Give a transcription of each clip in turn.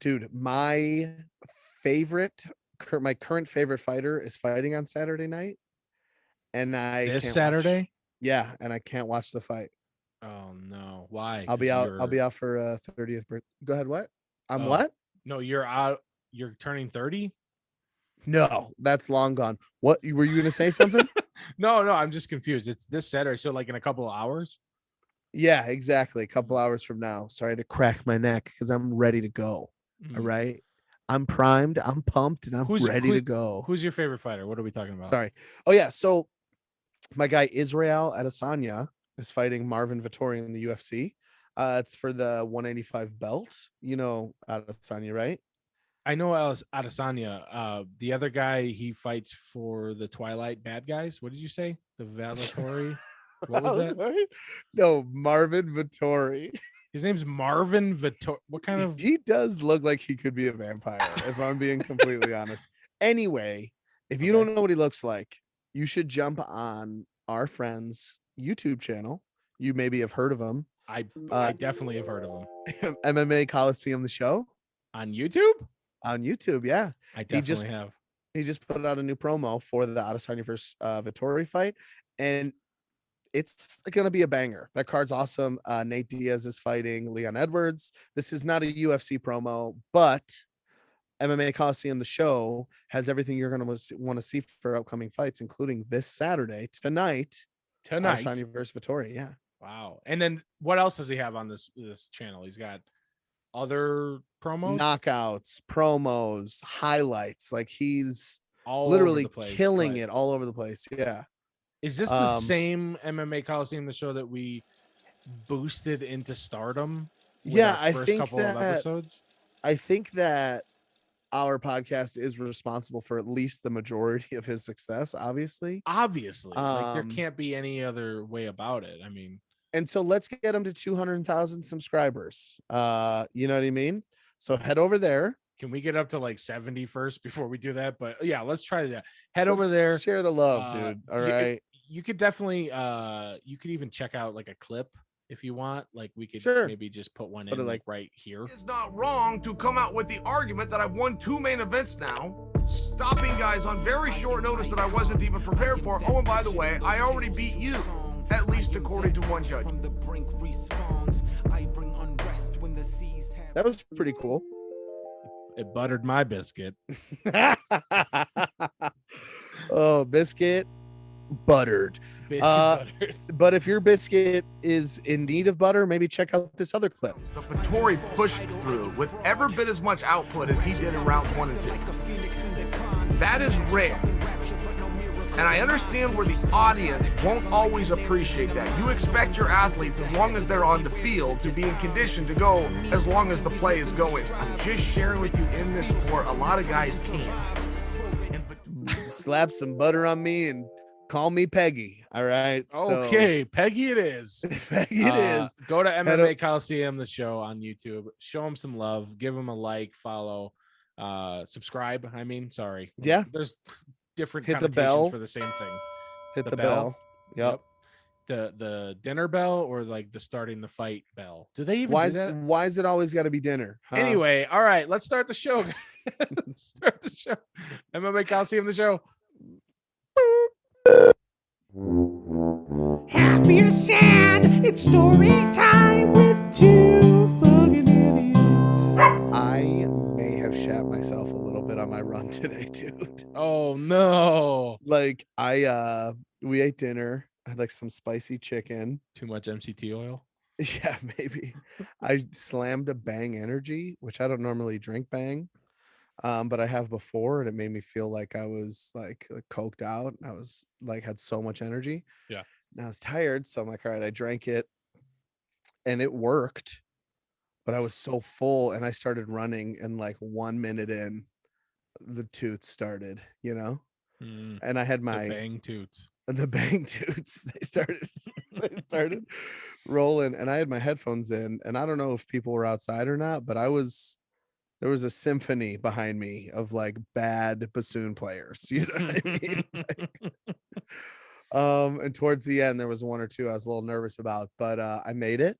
Dude, favorite, my current favorite fighter is fighting on Saturday night, and I This can't watch. Saturday? Yeah, and I can't watch the fight. Oh no. Why? I'll be Because out. I'll you're be out for 30th birthday. Go ahead. What? I'm oh what? no, you're out. You're turning 30? No, that's long gone. What were you gonna say? Something? No, no, I'm just confused. It's this Saturday, so like in a couple of hours. Yeah, exactly. A couple hours from now. Sorry to crack my neck because I'm ready to go. All Mm. right. I'm primed. I'm pumped, and I'm Who's ready to who? go. Who's your favorite fighter? What are we talking about? Sorry. Oh yeah. So my guy Israel Adesanya is fighting Marvin Vettori in the UFC. It's for the 185 belt. You know Adesanya, right? I know Alice Adesanya. The other guy he fights for the Twilight bad guys. What did you say? The Valatori? What was I'm that? sorry. No, Marvin Vettori. His name's Marvin Vittori. What kind of? He does look like he could be a vampire, if I'm being completely honest. Anyway, if you Okay. don't know what he looks like, you should jump on our friend's YouTube channel. You maybe have heard of him. I definitely have heard of him MMA Colosseum, the show on YouTube. on YouTube. Yeah. I He just definitely have. he just put out a new promo for the Adesanya versus Vittori fight, and it's gonna be a banger. That card's awesome. Nate Diaz is fighting Leon Edwards. This is not a UFC promo, but MMA Coliseum, the show, has everything you're gonna want to see for upcoming fights, including this Saturday tonight, Tonight. Adesanya versus Vittori. Yeah, Wow. And then what else does he have on this channel? He's got other promos knockouts, promos, highlights. Like he's all over the literally place. killing But it all over the place. Yeah. is this the Um, same MMA Coliseum, the show that we boosted into stardom with yeah, our first couple of episodes? I think that our podcast is responsible for at least the majority of his success, obviously. Obviously, like there Um, can't be any other way about it. I mean, and so let's get him to 200,000 subscribers. You know what I mean? So head over there. can we get up to like 70 first before we do that? But yeah, let's try that. Head over Let's there. share the love, dude. All right. You could definitely you could even check out like a clip if you want. Like we could Sure. maybe just put one Put it in like like right here. It's not wrong to come out with the argument that I've won 2 main events now, stopping guys on very short notice that I wasn't even prepared for. Oh, and by the way, I already beat you, at least according to one judge. that was pretty cool. It buttered my biscuit. Oh, biscuit buttered. Biscuit buttered. But if your biscuit is in need of butter, maybe check out this other clip. The Vittori pushed through with every bit as much output as he did in rounds 1 and 2. That is rare. And I understand where the audience won't always appreciate that. You expect your athletes, as long as they're on the field, to be in condition to go as long as the play is going. I'm just sharing with you, in this sport, a lot of guys can't. Slap some butter on me and call me Peggy. All right. Okay, Peggy it is. Peggy it is. Go to MMA Coliseum, the show on YouTube. Show them some love. Give them a like, follow, subscribe. I mean, sorry. Yeah. There's different Hit the connotations bell for the same thing. Hit the bell. Yep. The dinner bell or like the starting the fight bell. Do they even Why do that? why is it always got to be dinner? Huh? Anyway, all right, let's start the show. Start the show. MMA Coliseum, the show. Happy or sad, it's story time with 2 fucking idiots. I may have shat myself a little bit on my run today, dude. Oh no. Like we ate dinner. I had like some spicy chicken. Too much MCT oil. Yeah, maybe. I slammed a Bang Energy, which I don't normally drink Bang. But I have before, and it made me feel like I was like coked out. I was like had so much energy. Yeah. And I was tired, so I'm like, all right, I drank it, and it worked. But I was so full, and I started running, and like 1 minute in, the toots started, you know. And I had my Bang toots. the Bang toots. They started rolling, and I had my headphones in, and I don't know if people were outside or not, but there was a symphony behind me of like bad bassoon players. You know what I mean? And towards the end, there was 1 or 2 I was a little nervous about, but I made it.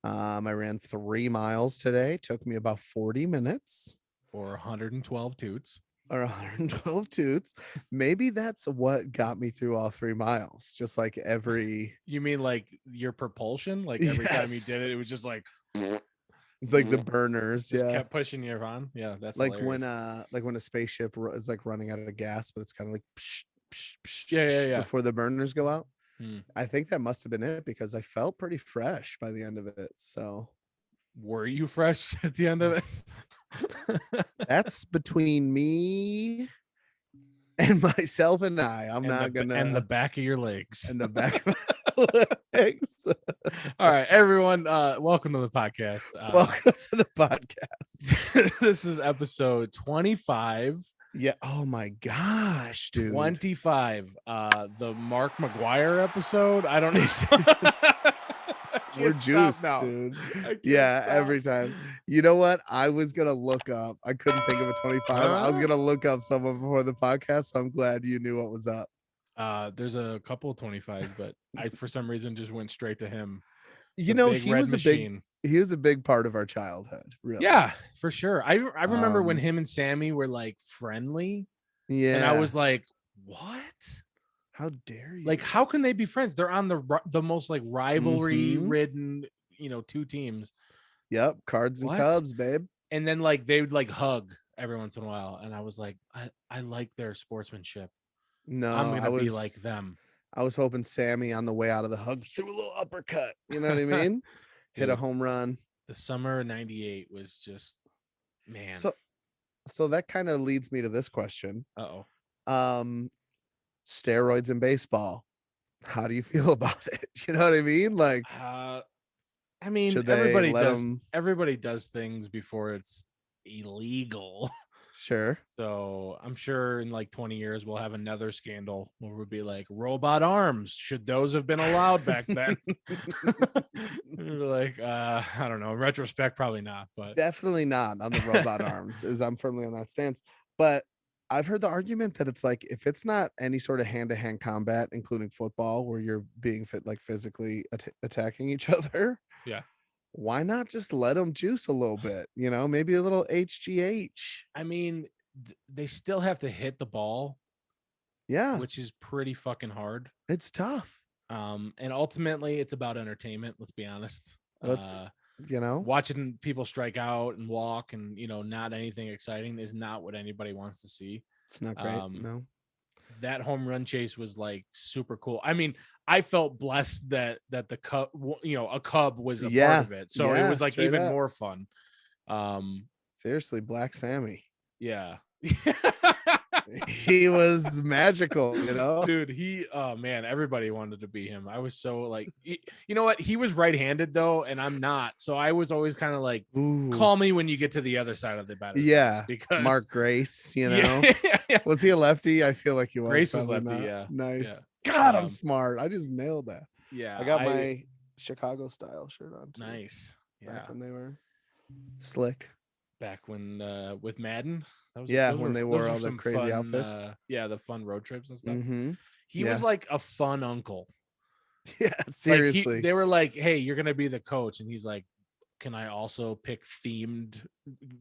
I ran 3 miles today. Took me about 40 minutes. Or 112 toots. Or 112 toots. Maybe that's what got me through all 3 miles. Just like every You mean like your propulsion? Like every time you Yes. did it, it was just like It's like the burners. just Yeah. kept pushing you on. Yeah, that's Like hilarious. when a spaceship is like running out of gas, but it's kind of like psh, psh, psh, Yeah, psh, yeah. before the burners go out. Hmm. I think that must have been it because I felt pretty fresh by the end of it. So Were you fresh at the end of it? that's between me and myself and I. I'm not gonna and the back of your legs. and the back of my legs. All right, everyone. Welcome to the podcast. Welcome to the podcast. This is episode 25. Yeah. Oh my gosh, dude. 25. The Mark McGuire episode. I don't know. We're juiced, dude. Yeah, every time. You know what? I was gonna look up. I couldn't think of a 25. I was gonna look up someone before the podcast, so I'm glad you knew what was up. There's a couple of 25, but I for some reason just went straight to him. You The know, big he red was machine. he was a big part of our childhood, really. Yeah, for sure. I remember when Um, him and Sammy were like friendly, Yeah. and I was like, what? How dare you? Like, how can they be friends? They're on the most like rivalry Mhm. ridden, two teams, Yep, Cards and What? Cubs, babe. and then like they would like hug every once in a while, and I was like, I like their sportsmanship. No, I'm I gonna was be like them. I was hoping Sammy on the way out of the hug threw a little uppercut. You know what I mean? Hit a Dude. home run. The summer of '98 was just, man. So that kind of leads me to this question. Uh-oh. Steroids in baseball. How do you feel about it? You know what I mean? Like, I mean, should they everybody let does. 'em- Everybody does things before it's illegal. sure. So I'm sure in like 20 years we'll have another scandal where we'll be like, robot arms. Should those have been allowed back then? We're like, I don't know. In retrospect, probably not. But Definitely not on the robot arms, is I'm firmly on that stance. But I've heard the argument that it's like if it's not any sort of hand-to-hand combat, including football, where you're being physically attacking each other. Yeah. Why not just let them juice a little bit? You know, maybe a little HGH. I mean, they still have to hit the ball, Yeah, which is pretty fucking hard. it's tough. And ultimately, it's about entertainment. Let's be honest. Let's, you know, Watching people strike out and walk and not anything exciting is not what anybody wants to see. it's not great. No. That home run chase was like super cool. I mean, I felt blessed that the Cub, a Cub was a Yeah, part of it, so it yeah, was like straight even up. more fun. Seriously, Black Sammy. Yeah. He was magical, you know. Dude, oh man, everybody wanted to be him. I was so like, you know what? He was right-handed though, and I'm not. So I was always kind of like, Ooh. call me when you get to the other side of the batter's Yeah, box, because Mark Grace, you know. yeah. Was he a lefty? I feel like he was. Grace was probably lefty, not. yeah. Nice. Yeah. God, I'm smart. I just nailed that. Yeah, I got my Chicago style shirt on too. nice. Yeah, Back when they were slick. back when with Madden. Yeah, those when were- they those wore were all the some crazy fun, outfits. Yeah, the fun road trips and stuff. Mm-hmm. He was Yeah. like a fun uncle. Yeah, Like, seriously. they were like, "Hey, you're gonna be the coach," and he's like, "Can I also pick themed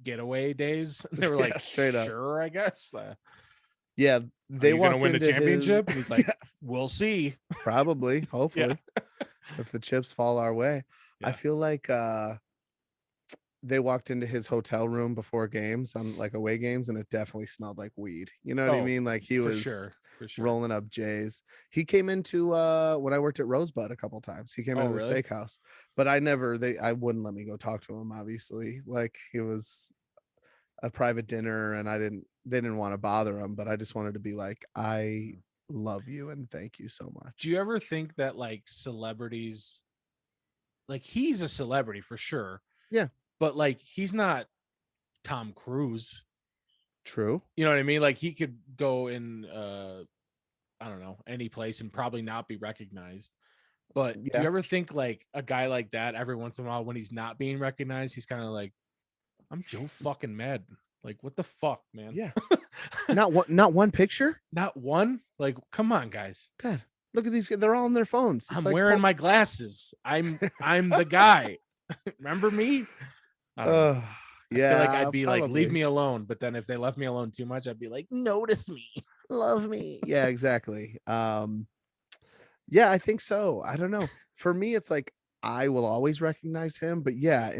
getaway days?" And they were like, Yeah, straight up. "Sure, I guess." Yeah, they Are you gonna walked win the into championship? And His... he's like, Yeah, "We'll see." probably, hopefully, if the chips fall our way. I Yeah. feel like they walked into his hotel room before games on like away games, and it definitely smelled like weed. You know what I Oh, mean? Like he for was sure. rolling up J's. He came into when I worked at Rosebud a couple times. He came Oh, into the really? steakhouse, but I wouldn't let me go talk to him, obviously. Like it was a private dinner and they didn't want to bother him, but I just wanted to be like, I love you and thank you so much. Do you ever think that like celebrities, like he's a celebrity for sure. Yeah. But like he's not Tom Cruise. True. You know what I mean? Like he could go in I don't know, any place and probably not be recognized. But do Yeah. you ever think like a guy like that every once in a while when he's not being recognized, he's kind of like, I'm Joe fucking Madden. Like, what the fuck, man? Yeah. not one picture. Not one? Like, come on, guys. God, look at these guys. They're all on their phones. It's I'm like wearing my glasses. I'm the guy. Remember me? I don't know. I feel like Yeah, I'd be like, leave probably. me alone. But then if they left me alone too much, I'd be like, notice me. Love me. Yeah, exactly. Yeah, I think so. I don't know. For me, it's like I will always recognize him, but yeah,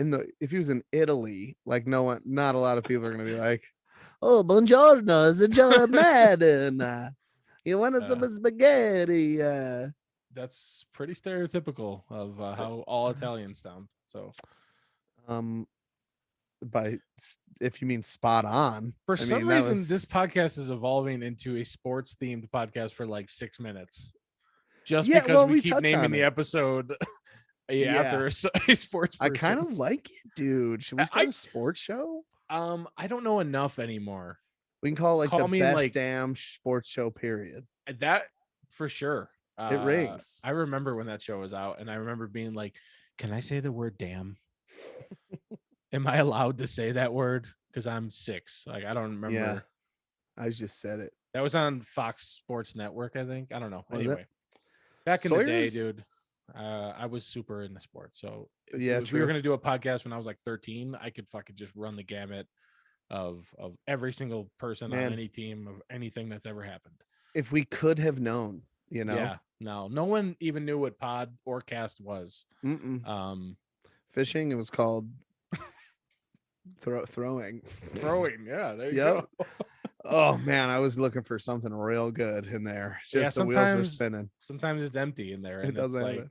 if he was in Italy, like not a lot of people are gonna be like, "Oh, buongiorno, it's a Joe Madden. You wanted some Uh, spaghetti?" that's pretty stereotypical of how all Italians sound. So Um, by if you mean spot on, for I some mean that reason, this was podcast is evolving into a sports themed podcast for like 6 minutes. Just yeah. because Well, we we keep touch naming on the it. episode Yeah, after a sports I kind person. of like it, dude. Should we start I a sports show? I don't know enough anymore. We can call it like the Call me best like damn sports show. Period. that for sure. It rings. I remember when that show was out, and I remember being like, "Can I say the word damn? Am I allowed to say that word? Because I'm 6. Like I don't remember." Yeah, I just said it. That was on Fox Sports Network, I think. I don't know. Was it? Anyway, back in the day, Sawyer's. dude, I was super into sports. So Yeah, if we were true. gonna do a podcast when I was like 13, I could fucking just run the gamut of every single person on Man, any team of anything that's ever happened. if we could have known, you know. Yeah, no one even knew what pod or cast was. Mm-mm. Fishing. It was called throwing. Throwing. Yeah, there you Yep. go. Oh man, I was looking for something real good in there. Yeah, Just the wheels were spinning. sometimes it's empty in there, It and it's doesn't have like it.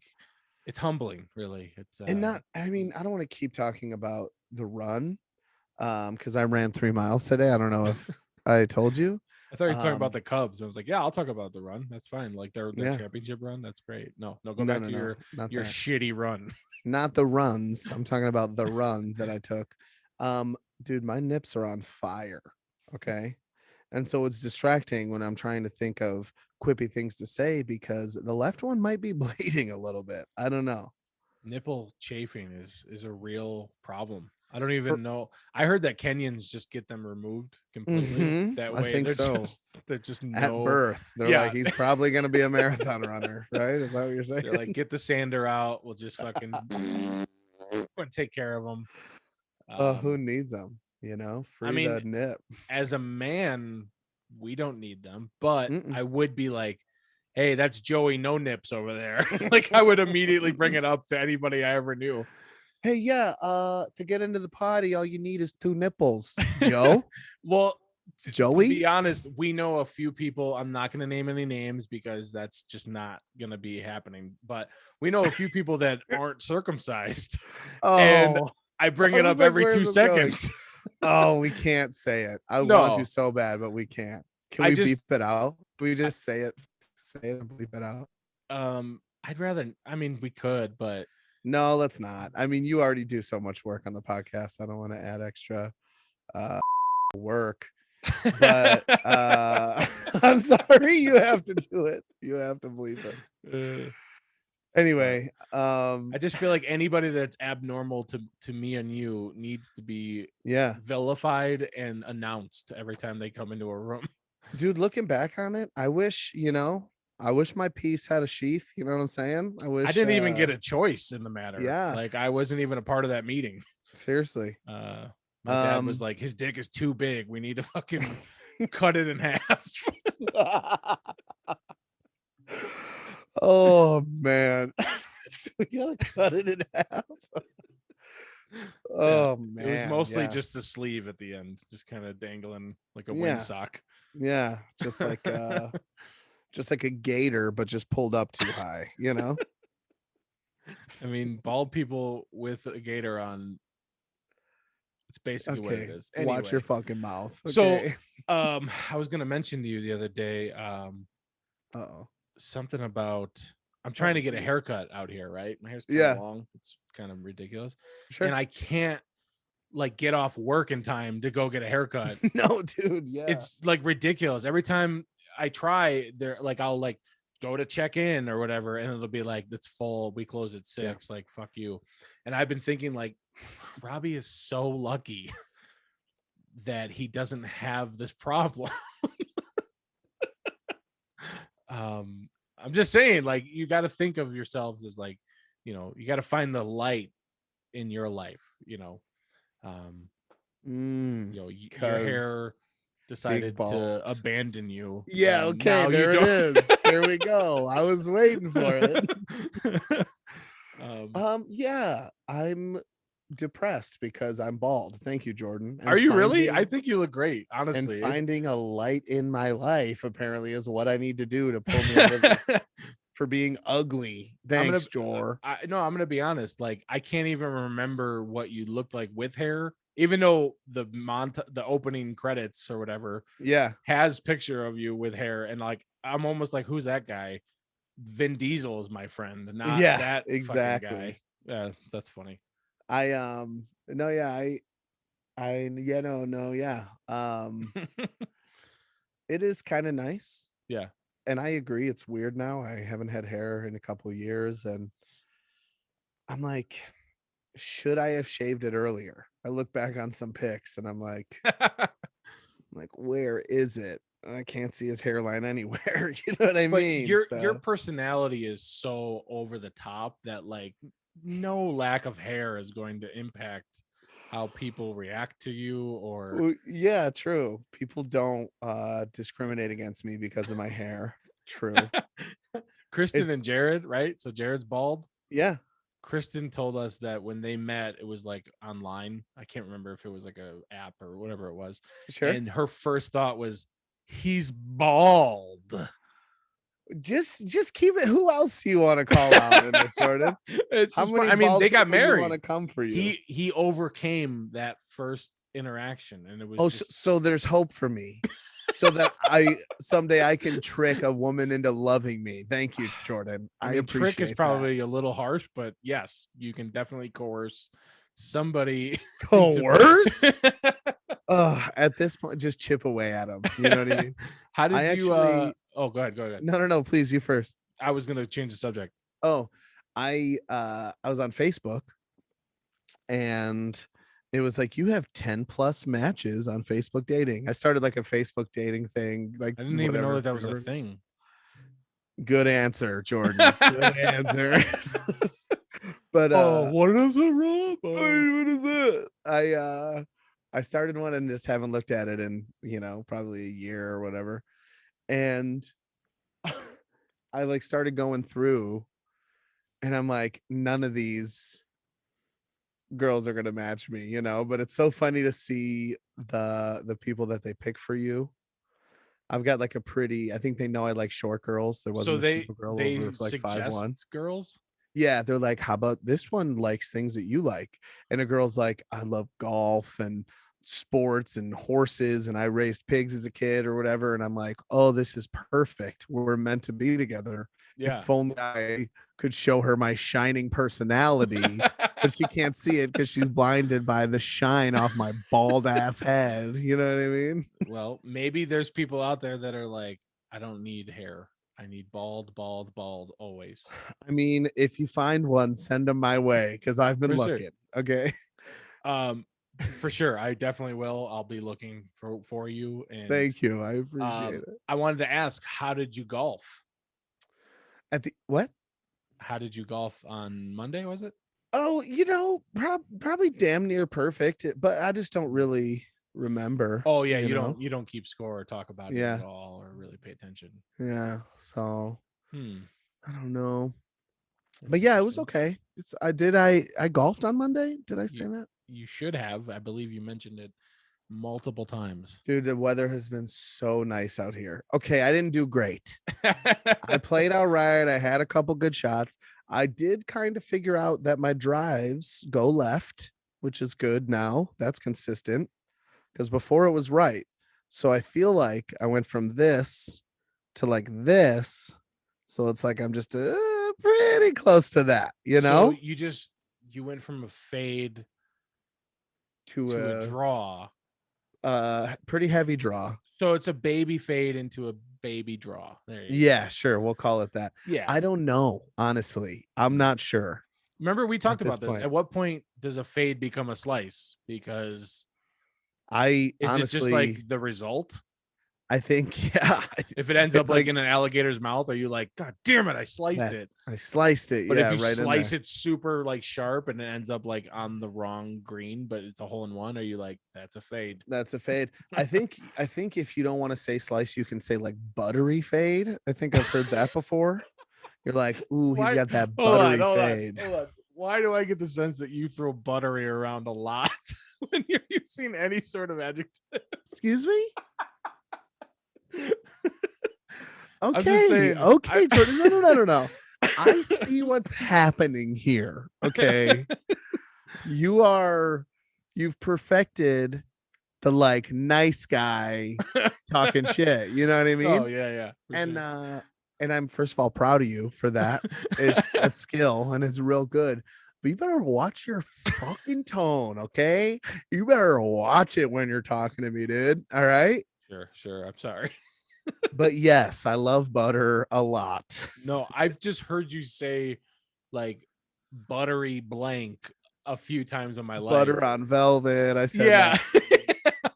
it's humbling, really. It's And not. I mean, I don't want to keep talking about the run, because I ran 3 miles today. I don't know if I told you. I thought you were talking about Um, the Cubs. I was like, yeah, I'll talk about the run. That's fine. Like their yeah. championship run. That's great. No, go No, back no, to no, not your that. shitty run. Not the runs. I'm talking about the run that I took. Dude, my nips are on fire. Okay. And so it's distracting when I'm trying to think of quippy things to say because the left one might be bleeding a little bit. I don't know. Nipple chafing is a real problem. I don't For even know. I heard that Kenyans just get them removed completely. That I way think so. they're just At no. birth, they're Yeah. like, he's probably gonna be a marathon runner, right? Is that what you're saying? They're like, get the sander out. We'll just fucking take care of them. Who needs them? You know, I free mean, the nip. as a man, we don't need them, but Mm-mm. I would be like, hey, that's Joey No Nips over there. Like I would immediately bring it up to anybody I ever knew. Hey, yeah, to get into the party, all you need is 2 nipples, Joe. Well, to Joey? be honest, we know a few people. I'm not going to name any names because that's just not going to be happening. But we know a few people that aren't circumcised. And Oh, I bring I it was up like, every where's 2 this going? seconds. Oh, we can't say it. I want No. to so bad, but we can't. Can I we just- beep it out? We just say it and bleep it out. I'd rather, I mean, we could, but No, let's not. I mean, you already do so much work on the podcast. I don't want to add extra work. But I'm sorry, you have to do it. You have to bleep it. Anyway, I just feel like anybody that's abnormal to me and you needs to be yeah, vilified and announced every time they come into a room. dude, looking back on it, I wish my piece had a sheath. You know what I'm saying? I wish I didn't even get a choice in the matter. yeah. Like I wasn't even a part of that meeting. Seriously. My dad was like, his dick is too big. We need to fucking cut it in half. Oh man. We gotta cut it in half. Oh man. It was mostly yeah. just the sleeve at the end, just kind of dangling like a Yeah. windsock. Yeah, just like a gator, but just pulled up too high, you know? I mean, bald people with a gator on, it's basically what it Okay. is. Watch your Anyway, fucking mouth. So, Okay. I was gonna mention to you the other day, Uh-oh. something about I'm trying to get a geez. haircut out here, right? My hair's kind Yeah. of long. It's kind of ridiculous. Sure. And I can't like get off work in time to go get a haircut. No, dude. Yeah. It's like ridiculous. Every time I try, there like I'll like go to check in or whatever, and it'll be like, it's full. We close at 6. Like, fuck you. And I've been thinking, like, Robbie is so lucky that he doesn't have this problem. I'm just saying, like, you got to think of yourselves as like, you got to find the light in your life, um, your 'Cause hair decided to bald. abandon you, Yeah, and okay, now you there it don't. is. Here we go. I was waiting for it. um, Yeah, I'm depressed because I'm bald. Thank you, Jordan. are you really? I think you look great, And honestly. finding a light in my life apparently is what I need to do to pull me out of this for being ugly. I'm gonna Thanks, Jor. no, I'm gonna be honest. Like, I can't even remember what you looked like with hair, even though the opening credits or whatever Yeah, has picture of you with hair, and like I'm almost like, who's that guy? Vin Diesel is my friend, not yeah, that fucking exactly. guy. Yeah, that's funny. I no, yeah, yeah, no, yeah. It is kind of nice. Yeah. And I agree, it's weird now. I haven't had hair in a couple years, and I'm like, should I have shaved it earlier? I look back on some pics and I'm like, where is it? I can't see his hairline anywhere. You know what I But mean? your So personality is so over the top that like no lack of hair is going to impact how people react to you or well, yeah, true. People don't discriminate against me because of my hair. True. It Kristen and Jared, right? So Jared's bald. yeah, Kristen told us that when they met, it was like online. I can't remember if it was like a app or whatever it was. sure. And her first thought was, he's bald. Just keep it. Who else do you want to call out in this, Jordan? It's How just many I mean, bald they got people do you want married. to come for you? He overcame that first interaction, and it was Oh, just so there's hope for me. So that someday I can trick a woman into loving me. Thank you, Jordan. I I mean, trick is appreciate that. probably a little harsh, but yes, you can definitely coerce somebody. Coerce? At this point, just chip away at him. You know what I mean? How did I you? actually Oh, go ahead. Go ahead. no. Please, you first. I was gonna change the subject. Oh, I was on Facebook and it was like you have 10 plus matches on Facebook dating. I started like a Facebook dating thing, like I didn't even know whatever. that was a thing. Good answer, Jordan. Good answer. But what is it, Rob? what is it? I started one and just haven't looked at it in, probably a year or whatever. And I like started going through and I'm like, none of these girls are gonna match me, but it's so funny to see the people that they pick for you. I've got like I think they know I like short girls. There So wasn't a single girl over like 5'1". suggest girls. Yeah, they're like, how about this one likes things that you like? And a girl's like, I love golf and sports and horses, and I raised pigs as a kid or whatever. And I'm like, oh, this is perfect. We're meant to be together. Yeah. If only I could show her my shining personality, but she can't see it because she's blinded by the shine off my bald ass head. You know what I mean? Well, maybe there's people out there that are like, I don't need hair. I need bald, bald, bald always. I mean, if you find one, send them my way because I've been For sure. looking. Okay. For sure. I definitely will. I'll be looking for you. And Thank you. I appreciate it. I wanted to ask, how did you golf? At the what? How did you golf on Monday? Was it? Oh, probably damn near perfect, but I just don't really remember. Oh yeah, you don't keep score or talk about it Yeah. at all or really pay attention. Yeah, so Hmm. I don't know, but yeah, it was okay. I golfed on Monday. Did I say that? You should have. I believe you mentioned it multiple times. Dude, the weather has been so nice out here. Okay, I didn't do great. I played all right. I had a couple good shots. I did kind of figure out that my drives go left, which is good now. That's consistent because before it was right. So I feel like I went from this to like this. So it's like I'm just pretty close to that, So you went from a fade to a draw. Pretty heavy draw. So it's a baby fade into a baby draw. There you Yeah, go. sure. We'll call it that. Yeah. I don't know. Honestly, I'm not sure. Remember we talked about this. Point. At what point does a fade become a slice? Because I is honestly it just like the result? I think, yeah. If it ends up It's like in an alligator's mouth, are you like, God damn it, I sliced that- it? I sliced it. But Yeah, if you right in slice there. it super like sharp and it ends up like on the wrong green, but it's a hole in one, are you like, that's a fade? That's a fade. I think if you don't want to say slice, you can say like buttery fade. I think I've heard that before. You're like, ooh, he's Why- got that Hold on, buttery hold on, fade. hold on. Why do I get the sense that you throw buttery around a lot when you're using any sort of adjective? Excuse me? I'm just Okay, saying, okay, Jordan. No. I see what's happening here. Okay. You've perfected the like nice guy talking shit. You know what I mean? Oh yeah, for And sure. and I'm first of all proud of you for that. It's a skill and it's real good. But you better watch your fucking tone, okay? You better watch it when you're talking to me, dude. All right. Sure. I'm sorry. But yes, I love butter a lot. No, I've just heard you say like buttery blank a few times in my life. Butter on velvet. I said Yeah.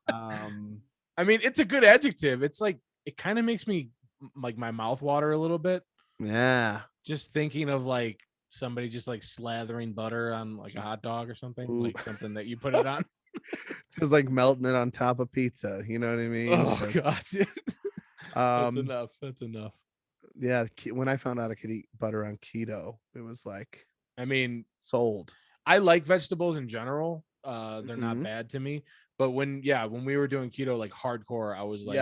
that. I mean, it's a good adjective. It's like it kind of makes me like my mouth water a little bit. Yeah. Just thinking of like somebody just like slathering butter on like a hot dog or something, Ooh. like something that you put it on. Just like melting it on top of pizza. You know what I mean? Oh Just, God, dude. That's um, enough. That's enough. yeah. When I found out I could eat butter on keto, it was like I mean, sold. I like vegetables in general. They're not Mhm. bad to me. But when we were doing keto like hardcore, I was like,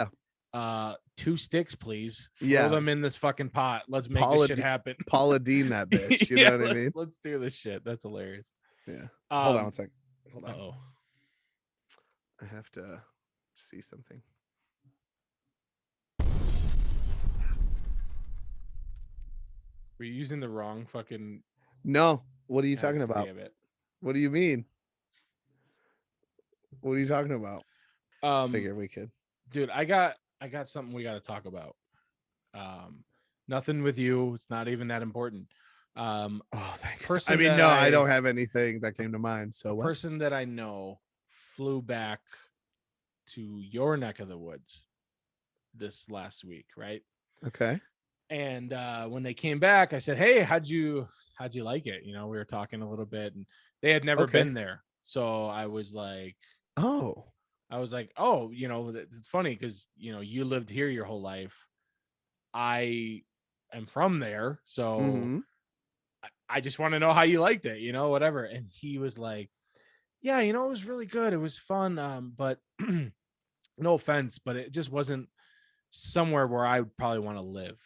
Yeah. 2 sticks, please. Throw Yeah. them in this fucking pot. Let's make Paula this shit happen. Paula Dean that bitch. You Yeah, know what I mean? let's do this shit. That's hilarious. Yeah. Hold on one second. Hold on. Oh, I have to see something. were you using the wrong fucking? No. What are you God talking about? damn it. What do you mean? What are you talking about? Figure we could. Dude, I got something we got to talk about. Nothing with you. It's not even that important. Oh, thank Person I mean, that no, I don't have anything that came to mind. So what? person that I know flew back to your neck of the woods this last week, right? Okay. And when they came back, I said, "Hey, how'd you like it?" You know, we were talking a little bit, and they had never Okay. been there, so I was like, Oh. "Oh, you know, it's funny because you know you lived here your whole life. I am from there, so Mhm. I just want to know how you liked it, you know, whatever." And he was like, "Yeah, you know, it was really good. It was fun, but no offense, but it just wasn't somewhere where I would probably want to live."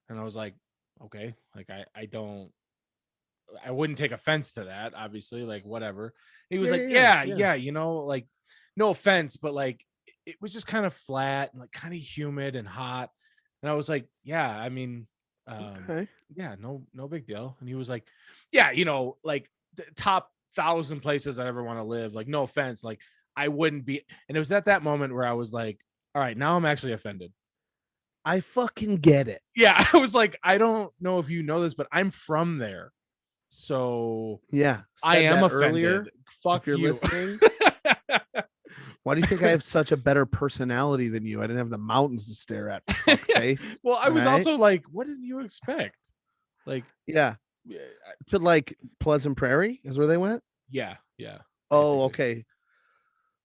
And I was like, "Okay, like I wouldn't take offense to that, obviously, like whatever." He was like, "Yeah, you know, like no offense, but like it was just kind of flat and like kind of humid and hot." And I was like, "Yeah, I mean, Okay. yeah, no big deal." And he was like, "Yeah, you know, like the top 1,000 places I ever want to live. Like, no offense, like I wouldn't be." And it was at that moment where I was like, "All right, now I'm actually offended." I fucking get it. Yeah, I was like, "I don't know if you know this, but I'm from there, so Yeah. I Said am that offended. earlier. Fuck If you're you." listening, why do you think I have such a better personality than you? I didn't have the mountains to stare at. Face. Well, I was Right? also like, "What did you expect?" Like, Yeah. To like Pleasant Prairie is where they went. yeah, Oh, basically. okay.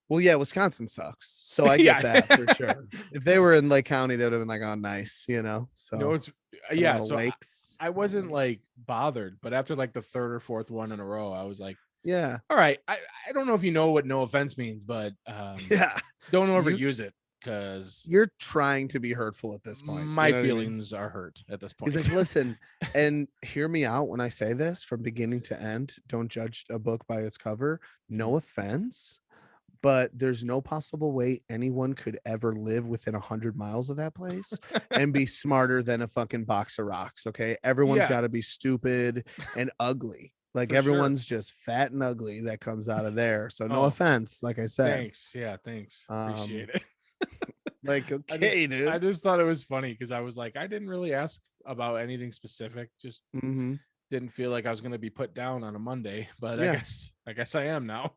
Well, yeah, Wisconsin sucks. So I Yeah. get that for sure. If they were in Lake County, they would have been like, oh, nice, you know. So No, it's a yeah. lot of So lakes. I wasn't like bothered, but after like the third or fourth one in a row, I was like, Yeah. "All right, I don't know if you know what no offense means, but Yeah. don't You overuse it because you're trying to be hurtful at this point. my You know what I mean? feelings are hurt at this point." He's like, listen, and hear me out when I say this from beginning to end. Don't judge a book by its cover. No offense, but there's no possible way anyone could ever live within 100 miles of that place and be smarter than a fucking box of rocks. Okay. Everyone's Yeah. got to be stupid and ugly. Like For sure. everyone's just fat and ugly that comes out of there. So no Oh, offense, like I said. Thanks. Yeah, thanks. Appreciate it. Like, I okay, dude. I just thought it was funny because I was like, I didn't really ask about anything specific. Just Mhm. didn't feel like I was gonna be put down on a Monday, but Yeah. I guess I am now.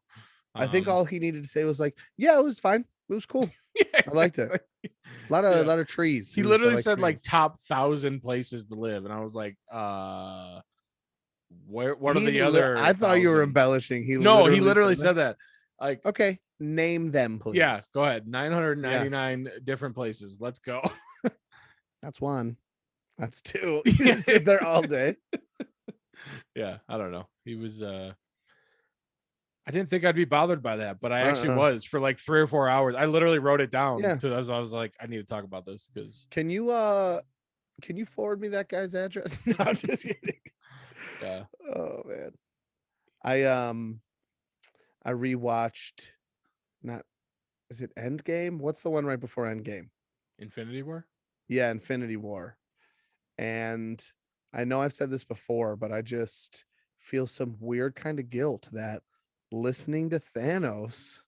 I think all he needed to say was like, yeah, it was fine. It was cool. Yeah, I liked it. exactly. A lot of Yeah. a lot of trees. He It was, literally like said like trees. top 1,000 places to live, and I was like, where? What are He the other I thought you were 1,000? embellishing. He No, he literally literally said said that. Like, that. Okay, name them, yeah, please. go ahead. Yeah, 999 different places. Let's go. that's one. That's two. You just sit there all day. Yeah, I don't know. He was I didn't think I'd be bothered by that, but I actually Uh-uh. was for like 3 or 4 hours. I literally wrote it down Yeah. to as I was like, I need to talk about this because Can you forward me that guy's address? No, I'm just kidding. yeah. Oh man. I rewatched not is it Endgame? What's the one right before Endgame? Infinity War? Yeah, Infinity War. And I know I've said this before, but I just feel some weird kind of guilt that listening to Thanos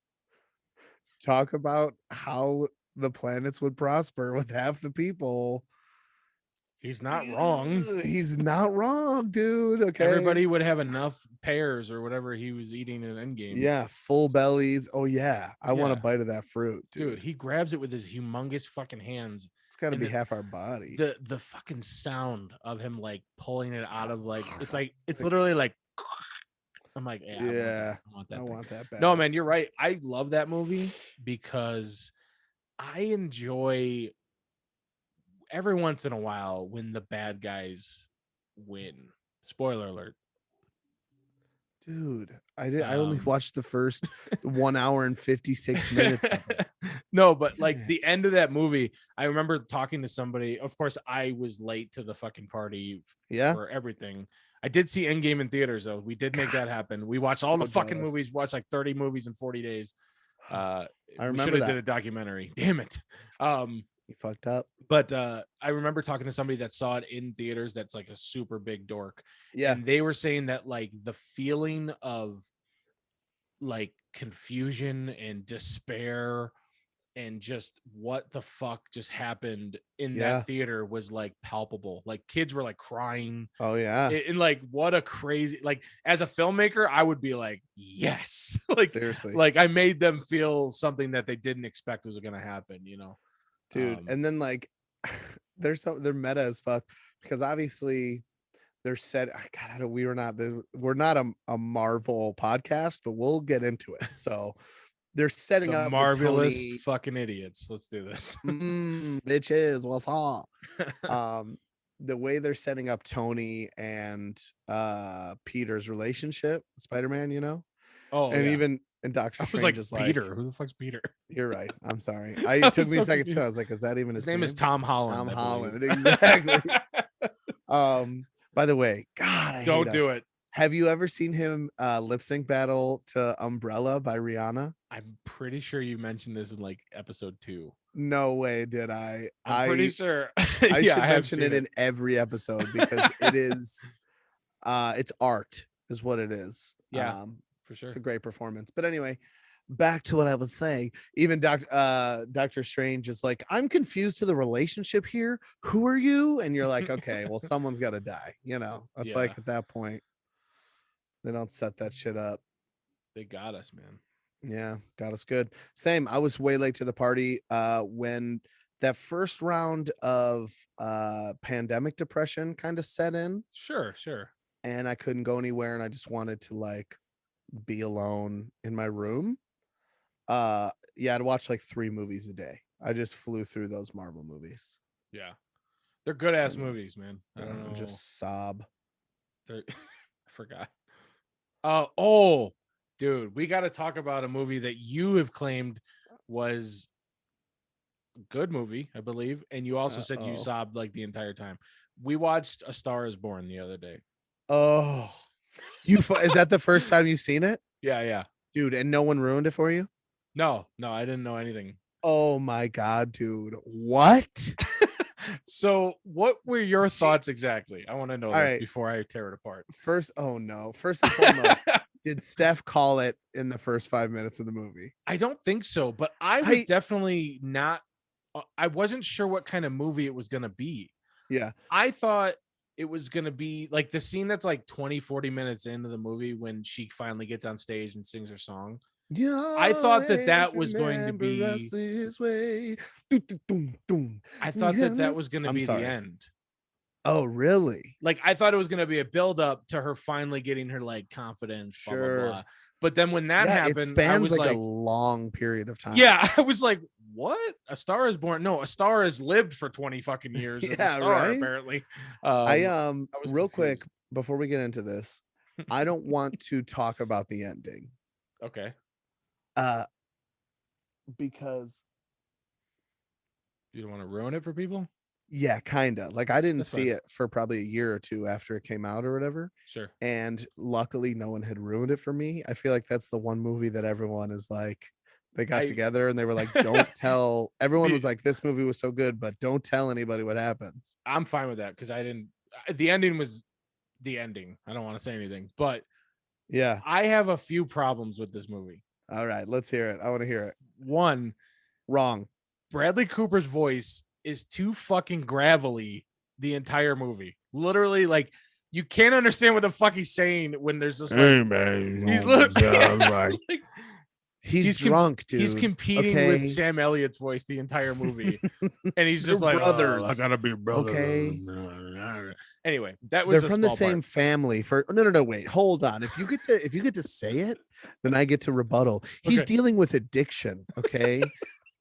talk about how the planets would prosper with half the people. He's not wrong. He's not wrong, dude. Okay. Everybody would have enough pears or whatever he was eating in Endgame. Yeah, full bellies. Oh yeah. I want a Yeah. bite of that fruit, Dude, dude. he grabs it with his humongous fucking hands. It's gotta and be the- half our body. The fucking sound of him like pulling it out of like it's literally like I'm like, yeah, Yeah, I want that. I thing. want that bad. No, man, you're right. I love that movie because I enjoy every once in a while when the bad guys win. Spoiler alert. Dude, I only Um, watched the first 1 hour and 56 minutes of it. No, but like Man. the end of that movie, I remember talking to somebody. Of course, I was late to the fucking party Yeah? for everything. I did see Endgame in theaters though. We did make that happen. We watched all So the fucking jealous. movies. Watched like 30 movies in 40 days. I We should remember have did that. a documentary. Damn it. You fucked up. But I remember talking to somebody that saw it in theaters. That's like a super big dork. Yeah. And they were saying that like the feeling of like confusion and despair and just what the fuck just happened in Yeah. that theater was like palpable. Like kids were like crying. Oh yeah. And like what a crazy, like as a filmmaker, I would be like, yes. like Seriously. like I made them feel something that they didn't expect was gonna happen, you know. Dude, and then like they're meta as fuck because obviously they're said God, we're not a Marvel podcast, but we'll get into it. So they're setting the up marvelous Tony, fucking idiots. Let's do this. bitches, what's up? The way they're setting up Tony and Peter's relationship, Spider-Man, you know, Oh, and yeah. even and Doctor I was Strange like, is Peter. like, Who the fuck's Peter? you're right. I'm sorry. I It took was me a so second too. confused. I was like, is that even His name is Tom Holland. Tom I Holland, believe. exactly. By the way, God, I Don't hate do us. it. Have you ever seen him lip sync battle to Umbrella by Rihanna? I'm pretty sure you mentioned this in like episode 2. No way did I. I'm pretty sure. I Yeah, should I have mention seen it in every episode because it is it's art is what it is. Yeah, for sure. It's a great performance. But anyway, back to what I was saying. Even Doctor Strange is like, I'm confused to the relationship here. Who are you? And you're like, okay, well, someone's got to die. You know, it's Yeah. like at that point, they don't set that shit up. They got us, man. Yeah, got us good. Same. I was way late to the party when that first round of pandemic depression kind of set in, Sure. and I couldn't go anywhere, and I just wanted to like be alone in my room. Yeah, I'd watch like 3 movies a day. I just flew through those Marvel movies. Yeah. They're good ass Kinda, movies, man. I don't know. Just sob. I forgot. Oh, dude, we got to talk about a movie that you have claimed was a good movie, I believe, and you also said you sobbed like the entire time. We watched A Star Is Born the other day. Oh, is that the first time you've seen it? Yeah. Dude, and no one ruined it for you? No, I didn't know anything. Oh my God, dude. What? So what were your thoughts exactly? I want to know this before I tear it apart. First and foremost, did Steph call it in the first 5 minutes of the movie? I don't think so, but I was definitely not. I wasn't sure what kind of movie it was going to be. Yeah. I thought it was going to be like the scene that's like 20, 40 minutes into the movie when she finally gets on stage and sings her song. You I thought that always that was going to remember us be. this way. Doo, doo, doom, doom. I thought that that was going to I'm be the sorry. end. Oh, really? Like I thought it was going to be a build up to her finally getting her like confidence, blah blah blah. Sure. But then when that Yeah, it happened, I spans was like a like, long period of time. yeah, I was like, what? A Star is Born? No, A Star has lived for 20 fucking years as a Yeah, star, right? apparently. I I was real quick confused. before we get into this, I don't want to talk about the ending. Okay. Uh because You don't want to ruin it for people? yeah, kind of. Like I didn't That's see fine. it for probably a year or two after it came out or whatever. Sure. And luckily no one had ruined it for me. I feel like that's the one movie that everyone is like they got I together and they were like, don't tell everyone the, was like, this movie was so good, but don't tell anybody what happens. I'm fine with that because I didn't. The ending was the ending. I don't want to say anything, but Yeah. I have a few problems with this movie. All right, let's hear it. I want to hear it. One, Wrong. Bradley Cooper's voice is too fucking gravelly the entire movie. Literally, like you can't understand what the fuck he's saying when there's just like he's literally like, He's drunk, dude. He's competing with Sam Elliott's voice the entire movie, and he's just like brothers. I gotta be brothers. Okay. Anyway, that was they're from the same part. family. For no, wait, hold on. If you get to say it, then I get to rebuttal. He's Okay. dealing with addiction. Okay.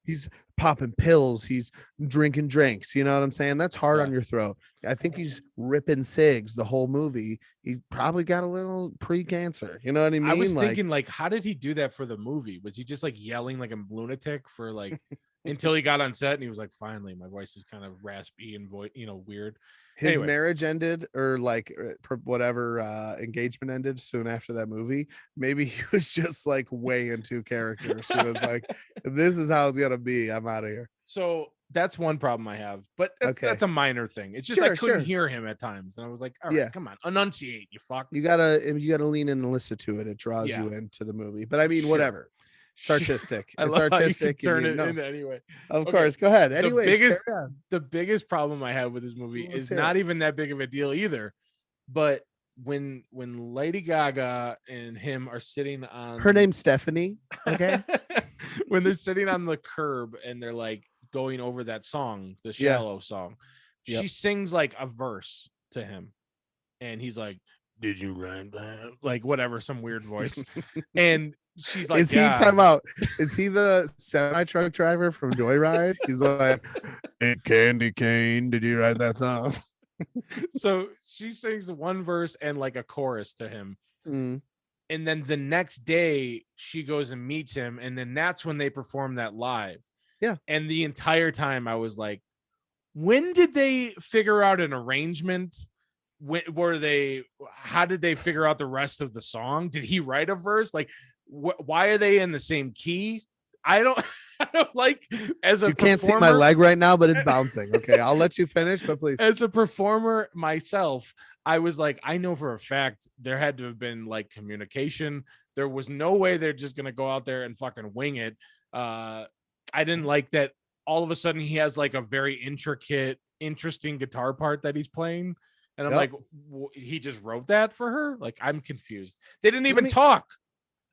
He's popping pills, he's drinking drinks, you know what I'm saying? That's hard on your throat. I think he's ripping cigs the whole movie. He's probably got a little pre-cancer, you know what I mean? I was thinking like how did he do that for the movie? Was he just like yelling like a lunatic for like until he got on set and he was like, finally my voice is kind of raspy and weird. His marriage ended or like whatever engagement ended soon after that movie. Maybe he was just like way into character. She was like, this is how it's gonna be, I'm out of here. So that's one problem I have, but that's a minor thing. It's just I couldn't hear him at times, and I was like, all right, come on, enunciate, you fuck. You gotta lean in and listen to it. It draws you into the movie. But I mean, whatever. It's artistic. It's artistic. Turn it into anyway. Of course, go ahead. Anyways, the biggest problem I have with this movie is not even that big of a deal either. But when Lady Gaga and him are sitting on her name's Stephanie. Okay. When they're sitting on the curb and they're like going over that song, the Shallow song, she sings like a verse to him, and he's like, "Did you write that?" Like whatever, some weird voice, and she's like, is he time out? Is he the semi-truck driver from Joyride? He's like, hey, Candy Cane, did you write that song? So she sings the one verse and like a chorus to him. And then the next day she goes and meets him, and then that's when they perform that live. Yeah. And the entire time I was like, when did they figure out an arrangement? How did they figure out the rest of the song? Did he write a verse? Like, why are they in the same key? I don't like as a you can't see my leg right now, but it's bouncing. Okay, I'll let you finish, but please. As a performer myself, I was like, I know for a fact there had to have been like communication. There was no way they're just gonna go out there and fucking wing it. I didn't like that all of a sudden he has like a very intricate, interesting guitar part that he's playing. And I'm like, he just wrote that for her? Like, I'm confused. They didn't even talk.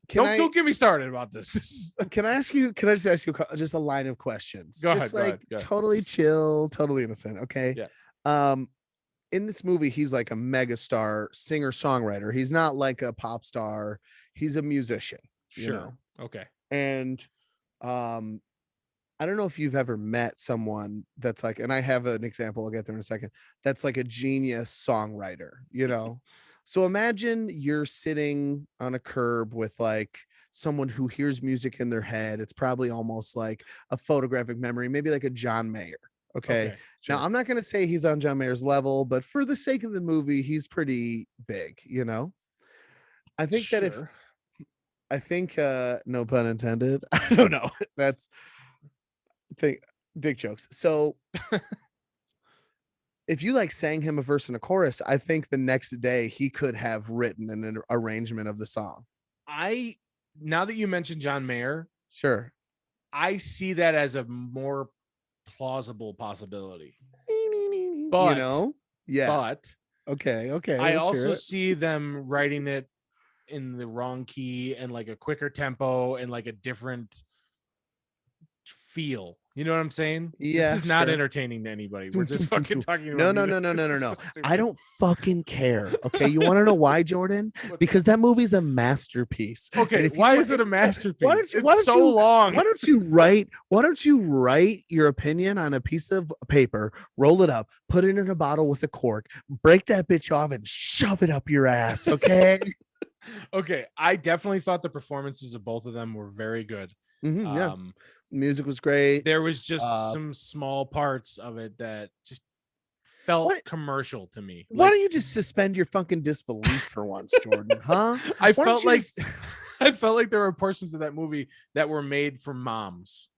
Don't get me started about this. Can I just ask you just a line of questions? Go just ahead. Totally chill, totally innocent. Okay. Yeah. In this movie, he's like a megastar singer-songwriter. He's not like a pop star. He's a musician. Sure. You know? Okay. And I don't know if you've ever met someone that's like, and I have an example, I'll get there in a second, that's like a genius songwriter, you know? So imagine you're sitting on a curb with like someone who hears music in their head. It's probably almost like a photographic memory, maybe like a John Mayer. Okay. Sure. Now I'm not going to say he's on John Mayer's level, but for the sake of the movie, he's pretty big, you know? I think that no pun intended. I don't know. That's dick jokes. So if you like sang him a verse and a chorus, I think the next day he could have written an arrangement of the song. Now that you mentioned John Mayer, sure, I see that as a more plausible possibility. But you know, yeah. But okay. I also see them writing it in the wrong key and like a quicker tempo and like a different feel. You know what I'm saying? This Yeah, is not sure. entertaining to anybody. We're Dum, just dum, dum, fucking dum. talking No, about no, music. no, no, no, This no, is no. so I stupid. don't fucking care. Okay, you want to know why, Jordan? What's Because that movie's a masterpiece. And Okay, if you why wa- is it a masterpiece? Why don't you? It's Why don't so you? long. Why don't you write? Why don't you write your opinion on a piece of paper, roll it up, put it in a bottle with a cork, break that bitch off, and shove it up your ass? Okay. Okay, I definitely thought the performances of both of them were very good. Yeah. Music was great. There was just Uh, some small parts of it that just felt What- commercial to me. Why Like, don't you just suspend your fucking disbelief for once, Jordan? Huh? I Why don't felt you like just- I felt like there were portions of that movie that were made for moms.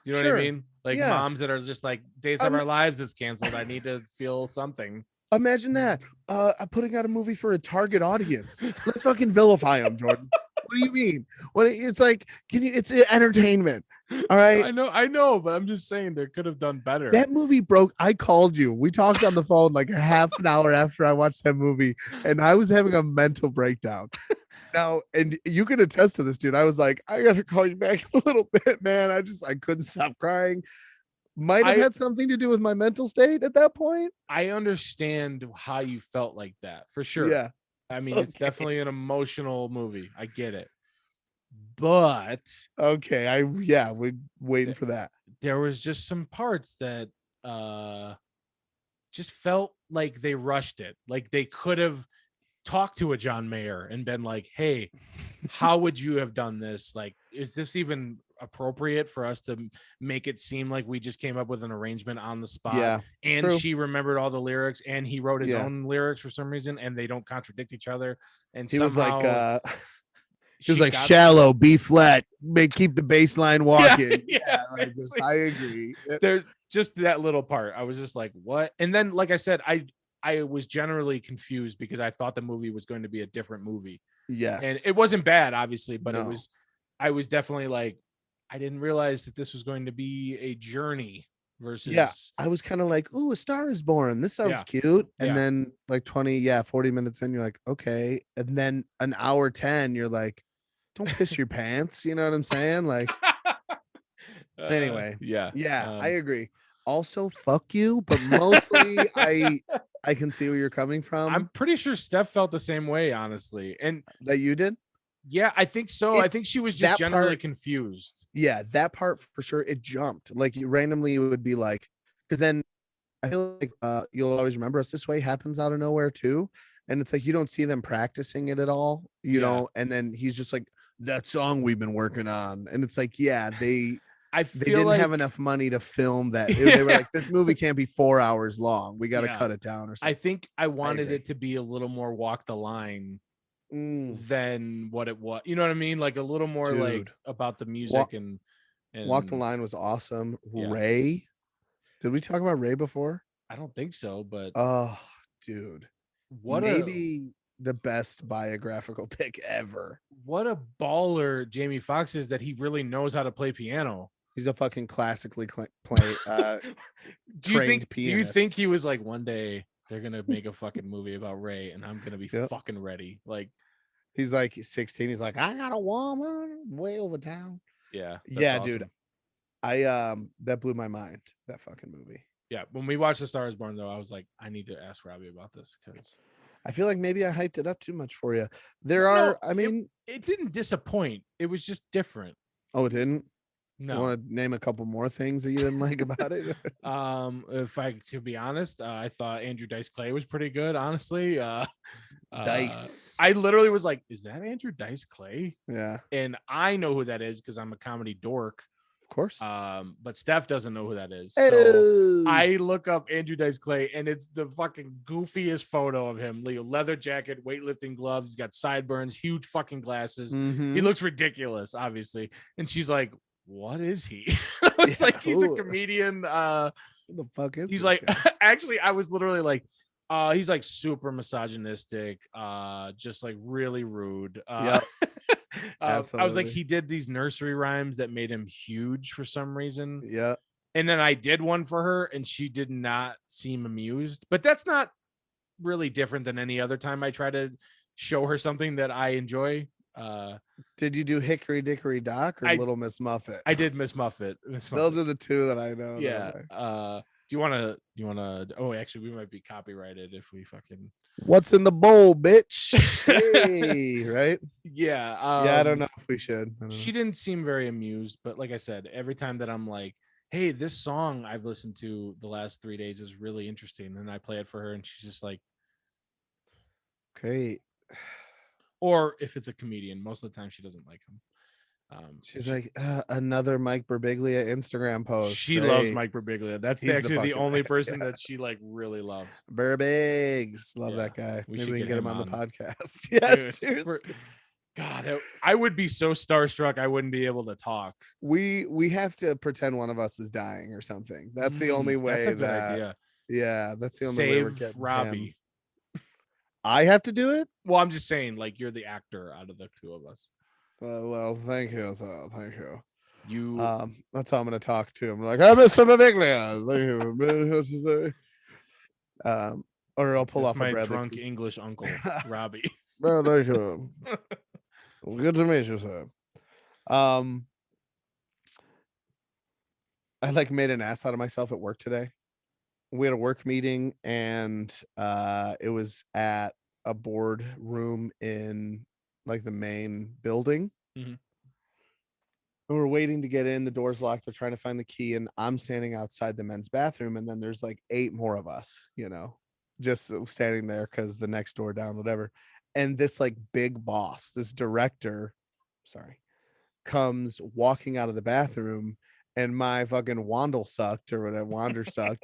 You know what I Sure. mean? Like Yeah. moms that are just like, Days of I'm- Our Lives is canceled. I need to feel something. Imagine that. I'm putting out a movie for a target audience. Let's fucking vilify them, Jordan. What do you mean? What it's like? It's entertainment. All right. I know, but I'm just saying they could have done better. That movie broke. I called you. We talked on the phone like a half an hour after I watched that movie, and I was having a mental breakdown. Now, and you can attest to this, dude. I was like, I gotta call you back in a little bit, man. I couldn't stop crying. Might have I- had something to do with my mental state at that point. I understand how you felt like that for sure. Yeah. I mean, it's Okay. definitely an emotional movie. I get it. But Okay. We're waiting for that. there was just some parts that just felt like they rushed it. Like they could have talked to a John Mayer and been like, "Hey, how would you have done this? Like, is this even appropriate for us to make it seem like we just came up with an arrangement on the spot?" Yeah. And true. she remembered all the lyrics and he wrote his Yeah. own lyrics for some reason and they don't contradict each other. And He was like, somehow he was she like got- shallow, B flat, keep the bass line walking. yeah, like, seriously. I agree. There's just that little part. I was just like, what? And then, like I said, I was generally confused because I thought the movie was going to be a different movie. Yes. And it wasn't bad, obviously, but No. I was definitely like, I didn't realize that this was going to be a journey versus Yeah. I was kind of like, ooh, A Star is Born. This sounds Yeah. cute. And Yeah. then like 40 minutes in, you're like, okay. And then an hour 10, you're like, don't piss your pants. You know what I'm saying? Like, anyway. yeah. yeah, I agree. Also, fuck you, but mostly I can see where you're coming from. I'm pretty sure Steph felt the same way, honestly. And that you did. yeah, I think so. I think she was just that generally part- confused. Yeah, that part for sure. It jumped. Like randomly, it would be like, because then I feel like You'll Always Remember Us This Way happens out of nowhere too. And it's like you don't see them practicing it at all, you Yeah. know, and then he's just like, that song we've been working on. And it's like, yeah, they I they feel didn't like have enough money to film that. They were Yeah. like, this movie can't be 4 hours long. We got to Yeah. cut it down or something. I think I wanted agree. it to be a little more walk the line Mm. than what it was. You know what I mean? Like a little more like Dude. about the music and Walk the Line was awesome. Yeah. Ray. Did we talk about Ray before? I don't think so, but Oh, dude. what Maybe the best biographical pick ever. what a baller Jamie Foxx is that he really knows how to play piano. He's a fucking classically Do you trained think pianist. he was like, one day they're gonna make a fucking movie about Ray and I'm gonna be Yep. fucking ready? Like, he's like, he's 16. He's like, I got a woman way over town. yeah. Yeah, that's dude. awesome. That blew my mind, that fucking movie. Yeah. When we watched The Star is Born, though, I was like, I need to ask Robbie about this because I feel like maybe I hyped it up too much for you. There are, I mean, it didn't disappoint. It was just different. oh, it didn't. You No. want to name a couple more things that you didn't like about it? If I to be honest, I thought Andrew Dice Clay was pretty good, honestly. Dice. I literally was like, is that Andrew Dice Clay? Yeah, And I know who that is because I'm a comedy dork. of course. But Steph doesn't know who that is. So Hey. I look up Andrew Dice Clay and it's the fucking goofiest photo of him. Leather jacket, weightlifting gloves, he's got sideburns, huge fucking glasses. Mhm. He looks ridiculous, obviously. And she's like, what is he? It's Yeah, like he's a who- comedian. What the fuck is He's this like, guy? actually, I was literally like, he's like super misogynistic, just like really rude. Yep. I was like, Absolutely. he did these nursery rhymes that made him huge for some reason. Yeah. And then I did one for her and she did not seem amused, but that's not really different than any other time I try to show her something that I enjoy. Did you do Hickory Dickory Dock or I- Little Miss Muffet? I did Miss Muffet. Those are the two that I know. Yeah. don't Do you want to? Oh, actually, we might be copyrighted if we fucking. What's in the bowl, bitch? Hey, right? Yeah. Yeah, I don't know if we should. I don't She know. didn't seem very amused, but like I said, every time that I'm like, "Hey, this song I've listened to the last 3 days is really interesting," and I play it for her, and she's just like, Great. or if it's a comedian, most of the time she doesn't like him. She's like, another Mike Birbiglia Instagram post. She loves Great. Mike Birbiglia. That's He's the actually the fucking only man, person yeah. that she like really loves. Burbigs. Love Yeah, that guy. we Maybe should we can get get him him on the on. podcast. Dude, Yes, seriously. God, I would be so starstruck. I wouldn't be able to talk. We have to pretend one of us is dying or something. That's the only way. That's a good that, idea. Yeah, that's the only way we're Save getting Robbie. him. I have to do it. Well, I'm just saying, like, you're the actor out of the two of us. Well, thank you. Thank you. You That's how I'm gonna talk to him. Like, I'm Mr. Birbiglia. Thank you. Or I'll pull that's off a my Bradley drunk Cooper. English uncle, Robbie. Well, thank you. Good to meet you, sir. I like made an ass out of myself at work today. We had a work meeting and it was at a board room in like the main building. Mhm. And we're waiting to get in. The door's locked. They're trying to find the key, and I'm standing outside the men's bathroom. And then there's like 8 more of us, just standing there because the next door down, whatever. And this like big boss, this director, comes walking out of the bathroom, and my fucking Wandle sucked or whatever, Wander sucked.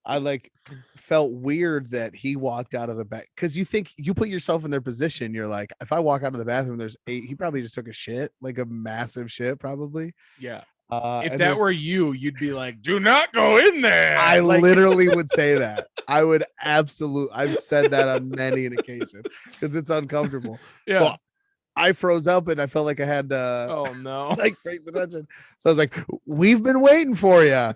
I like felt weird that he walked out of the back because you think you put yourself in their position. You're like, if I walk out of the bathroom, there's 8. He probably just took a shit, like a massive shit, probably. Yeah. and If that there's- were you, you'd be like, "Do not go in there." I like, literally would say that. I would absolutely. I've said that on many an occasion because it's uncomfortable. yeah. So I froze up and I felt like I had to Oh no. like break the tension. So I was like, "We've been waiting for you."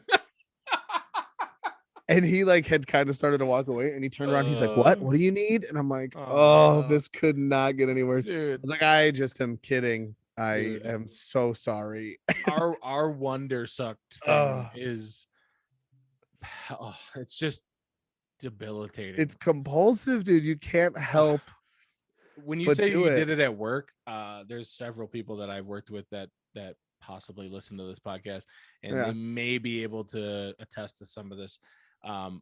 And he like had kind of started to walk away, and he turned around. He's like, "What? What do you need?" And I'm like, "Oh, no. this could not get any worse." I Dude, was like, "I just am kidding. I Dude. am so sorry." our wonder sucked thing Ugh. is it's just debilitating. It's compulsive, dude. You can't help. When you but say do you it. did it at work, there's several people that I've worked with that possibly listen to this podcast, and Yeah. they may be able to attest to some of this.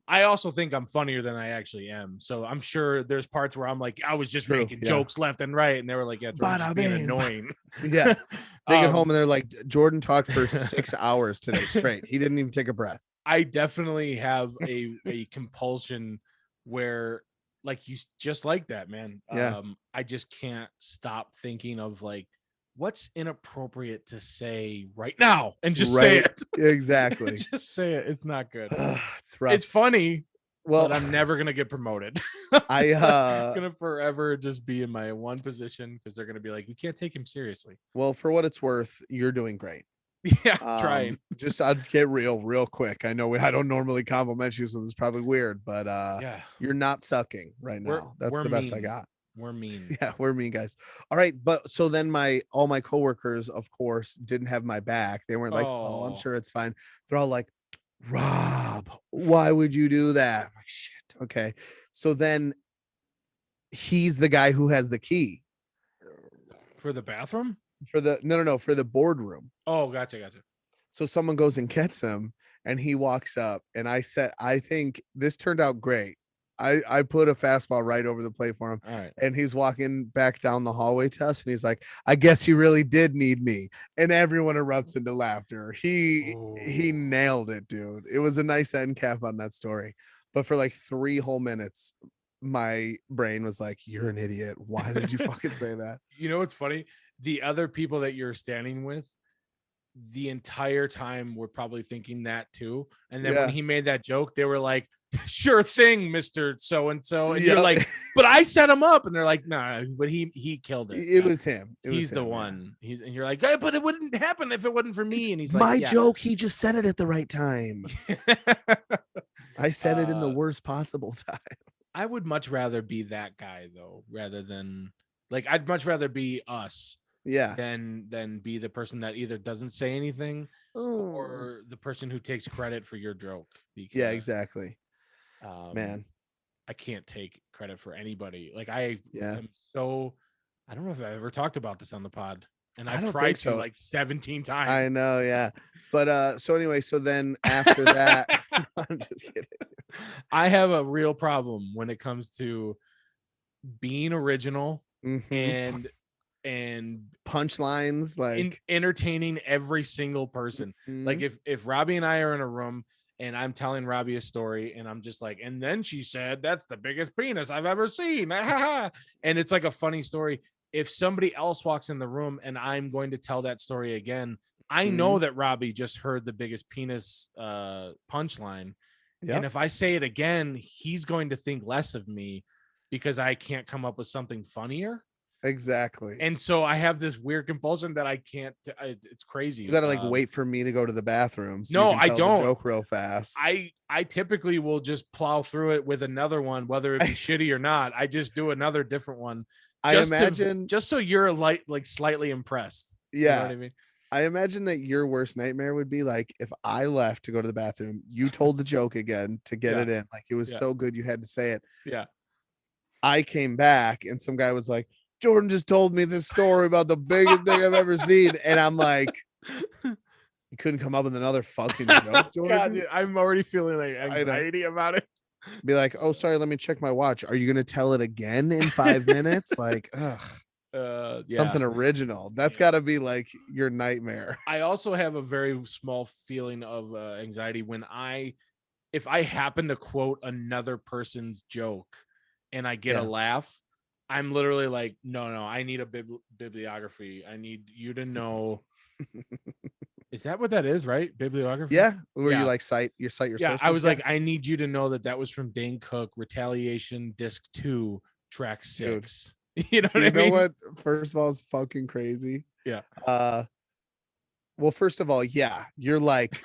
I also think I'm funnier than I actually am, so I'm sure there's parts where I'm like, I was just True, making yeah. jokes left and right, and they were like, "Yeah, Jordan's just being Bada bing. annoying." Yeah. They get Um, home and they're like, "Jordan talked for 6 hours today straight. He didn't even take a breath." I definitely have a compulsion where, like, you just like that, man. Yeah. I just can't stop thinking of like, what's inappropriate to say right now, and just say Right. it. Exactly. Just say it. It's not good. It's rough. It's funny, Well, but I'm never gonna get promoted. I gonna forever just be in my one position because they're gonna be like, you can't take him seriously. well, for what it's worth, you're doing great. Yeah, trying. Just I'd get real quick. I know I don't normally compliment you, so this is probably weird, but Yeah, you're not sucking right We're- now. That's we're the best I mean. got. we're mean. Yeah, we're mean guys. All right, but so then all my coworkers, of course, didn't have my back. They weren't like, "Oh, I'm Oh. sure it's fine." They're all like, "Rob, why would you do that?" I'm like, shit. Okay. So then he's the guy who has the key For the bathroom? for the no, for the boardroom. Oh, gotcha. So someone goes and gets him, and he walks up, and I think this turned out great. I put a fastball right over the plate for him, All right. and he's walking back down the hallway to us, and he's like, "I guess you really did need me," and everyone erupts into laughter. He Ooh. nailed it, dude. It was a nice end cap on that story, but for like 3 whole minutes, my brain was like, "You're an idiot. Why did you fucking say that?" You know what's funny? The other people that you're standing with, the entire time were probably thinking that too. And then when Yeah. he made that joke, they were like, "Sure thing, Mr. So and so." And Yep. you're like, "But I set him up." And they're like, "No, but he killed it. It was him. It was He's the him, yeah. one." And you're like, "Hey, but it wouldn't happen if it wasn't for me." And he's like, My "Yeah." joke, he just said it at the right time. I said it in the Uh, worst possible time. I would much rather be that guy though, rather than like I'd much rather be us Yeah. than be the person that either doesn't say anything Ooh. or the person who takes credit for your joke Yeah, because exactly. um Man. I can't take credit for anybody. Like I Yeah. am so I don't know if I ever talked about this on the pod and I I've don't think tried to so. like 17 times. I know, yeah. But so anyway, so then after that, I'm just kidding. I have a real problem when it comes to being original Mhm. and and Punchlines like entertaining every single person. Like mhm. if Robbie and I are in a room and I'm telling Robbie a story and I'm just like, and then she said that's the biggest penis I've ever seen. And it's like a funny story. If somebody else walks in the room and I'm going to tell that story again, I know Mhm. that Robbie just heard the biggest penis punchline. And Yep, if I say it again, he's going to think less of me because I can't come up with something funnier. exactly. And so I have this weird compulsion that I can't. It's crazy. You gotta like wait for me to go to the bathroom so you No, can I tell the don't. joke real fast. I typically will just plow through it with another one, whether it be shitty or not. I just do another different one, I imagine, just so you're like slightly impressed. You know what yeah, I mean? I imagine that your worst nightmare would be like if I left to go to the bathroom, you told the joke again to get Yeah, it in. Like it was yeah, so good you had to say it. yeah. I came back and some guy was like, Jordan just told me this story about the biggest thing I've ever seen. And I'm like, you couldn't come up with another fucking joke, God, Jordan? dude, I'm already feeling like I know. anxiety about it. Be like, oh, sorry, let me check my watch. Are you gonna tell it again in 5 minutes? Like, ugh, Yeah. something original. That's gotta be like your nightmare. I also have a very small feeling of anxiety when if I happen to quote another person's joke and I get a Yeah. laugh, I'm literally like, no, I need a bibliography. I need you to know. Is that what that is, right? Bibliography? Yeah. Where you Yeah. like cite your Yeah. I sources. was Yeah, like, I need you to know that was from Dane Cook, Retaliation, Disc 2, Track dude. 6. You know Do what you I know mean? what? First of all, is fucking crazy. Yeah. Uh well, first of all, yeah, you're like,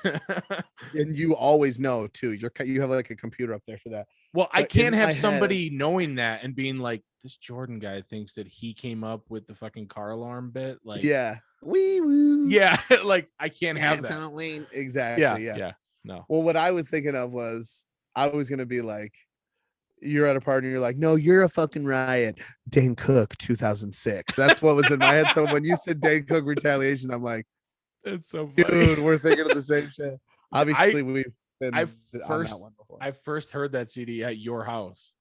and you always know too. You have like a computer up there for that. Well, I But can't in my have head, somebody knowing that and being like, this Jordan guy thinks that he came up with the fucking car alarm bit. Like, yeah. Wee woo. yeah, like I can't have that. Gasoline. Yeah, Exactly. Yeah. yeah, no. Well, what I was thinking of was I was gonna be like, you're at a party and you're like, no, you're a fucking riot. Dane Cook, 2006. That's what was in my head. So when you said Dane Cook retaliation, I'm like, It's so funny. dude, we're thinking of the same shit. I Obviously, we've I been on that one before. I first heard that CD at your house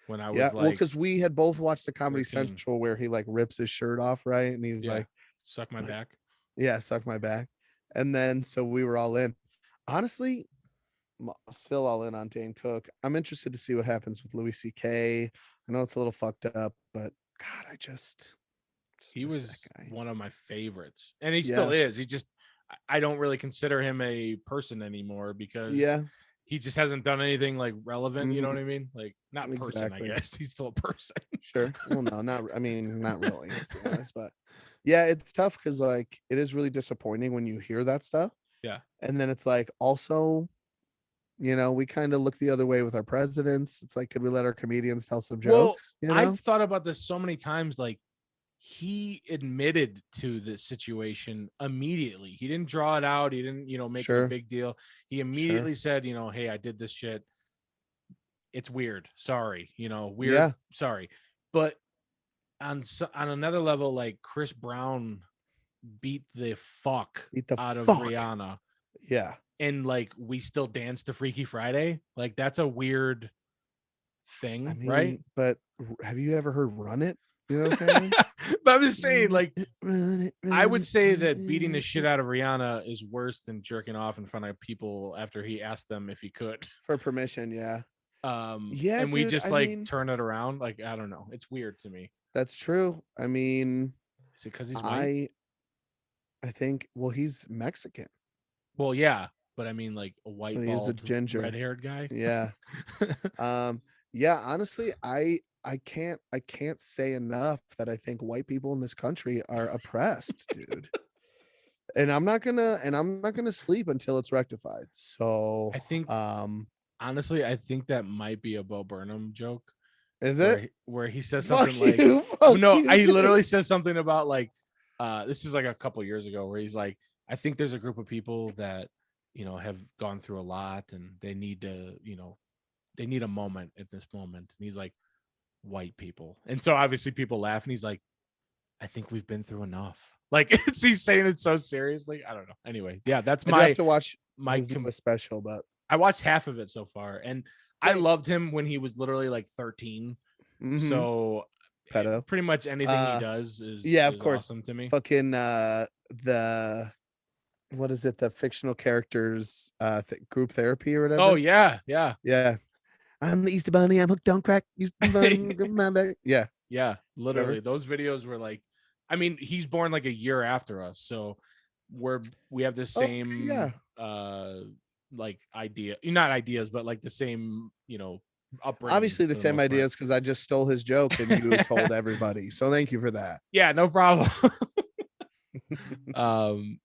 when I Yeah, was well, like because we had both watched the Comedy 13. Central where he like rips his shirt off, right? And he's Yeah. like, Suck my back. yeah, suck my back. And then so we were all in. Honestly, still all in on Dane Cook. I'm interested to see what happens with Louis C.K. I know it's a little fucked up, but God, I just He miss was that guy. one of my favorites. And he still Yeah, is. He just I don't really consider him a person anymore because yeah, he just hasn't done anything like relevant, you know what mhm, I mean? Like not person, I exactly. guess. He's still a person. Sure. Well, no, not. I mean, not really. Let's be honest, but yeah, it's tough because like it is really disappointing when you hear that stuff, Yeah. and then it's like also, we kind of look the other way with our presidents. It's like, could we let our comedians tell some Well, jokes? You know? I've thought about this so many times. Like he admitted to the situation immediately. He didn't draw it out. He didn't, make it a Sure, big deal. He sure. immediately said, hey, I did this shit. It's weird. Sorry. Weird. Yeah, Sorry. But on another level, like Chris Brown beat the fuck beat the out of fuck. Rihanna, Yeah. and like we still dance to Freaky Friday. Like that's a weird I thing, right? mean, but have you ever heard "Run It"? You know what I'm saying? But I'm just saying, like, Run it, I run would it, say run that beating the shit it. out of Rihanna is worse than jerking off in front of people after he asked them if he could. For permission. Yeah. Yeah, And we dude. just I like mean, turn it around. Like, I don't know. It's weird to me. that's true. I mean, Is it because he's white? I think. Well, he's Mexican. Well, yeah, but I mean, like a white, He is a bald, ginger. red-haired guy. Yeah. Yeah, honestly, I can't say enough that I think white people in this country are oppressed, dude. And I'm not gonna sleep until it's rectified. So I think Honestly, I think that might be a Bo Burnham joke Is it? where he says Fuck something like, you. Fuck no, you, he dude. literally says something about like, this is like a couple years ago where he's like, I think there's a group of people that, have gone through a lot and they need to, they need a moment at this moment. And he's like, white people. And so obviously people laugh and he's like, I think we've been through enough. Like he's saying it so seriously. I don't know. Anyway, yeah, that's I do have to watch his com- newest special, but I watched half of it so far, and I Great. loved him when he was literally like 13. So pedo. pretty much anything he does is Yeah, of course. awesome to me. Fucking the what is it? The fictional characters group therapy or whatever. Oh yeah, yeah, Yeah. I'm the Easter Bunny. I'm hooked on crack. Easter Bunny. Yeah. yeah. Literally, Whatever. those videos were like, I mean, he's born like a year after us, so we have the same yeah. like not ideas, but like the same upbringing. Obviously the for same most part. ideas because I just stole his joke and you told everybody. So thank you for that. Yeah, no problem.